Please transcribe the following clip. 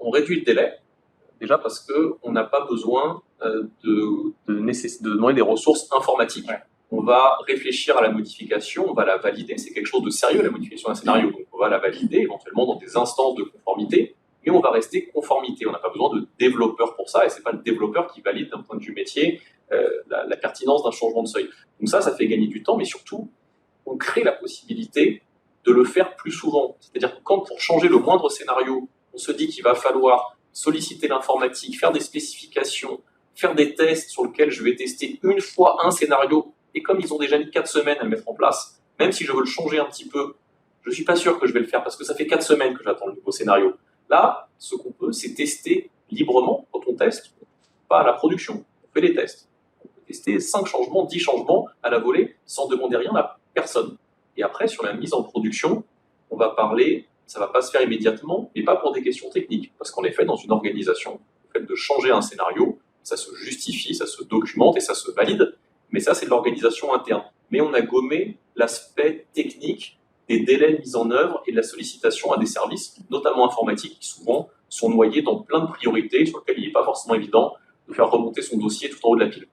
on réduit le délai, déjà parce qu'on n'a pas besoin de demander des ressources informatiques. Ouais. On va réfléchir à la modification, on va la valider, c'est quelque chose de sérieux la modification d'un scénario, donc on va la valider éventuellement dans des instances de conformité, mais on va rester conformité, on n'a pas besoin de développeur pour ça, et c'est pas le développeur qui valide d'un point de vue métier la pertinence d'un changement de seuil. Donc ça fait gagner du temps, mais surtout, on crée la possibilité de le faire plus souvent. C'est-à-dire que quand pour changer le moindre scénario, on se dit qu'il va falloir solliciter l'informatique, faire des spécifications, faire des tests sur lesquels je vais tester une fois un scénario, et comme ils ont déjà mis 4 semaines à le mettre en place, même si je veux le changer un petit peu, je ne suis pas sûr que je vais le faire parce que ça fait 4 semaines que j'attends le nouveau scénario. Là, ce qu'on peut, c'est tester librement quand on teste, pas à la production, on fait les tests. On peut tester 5 changements, 10 changements à la volée sans demander rien à personne. Et après, sur la mise en production, on va parler, ça ne va pas se faire immédiatement, mais pas pour des questions techniques, parce qu'on est fait dans une organisation. Le fait de changer un scénario, ça se justifie, ça se documente et ça se valide, mais ça, c'est de l'organisation interne. Mais on a gommé l'aspect technique des délais de mise en œuvre et de la sollicitation à des services, notamment informatiques, qui souvent sont noyés dans plein de priorités sur lesquelles il n'est pas forcément évident de faire remonter son dossier tout en haut de la pile.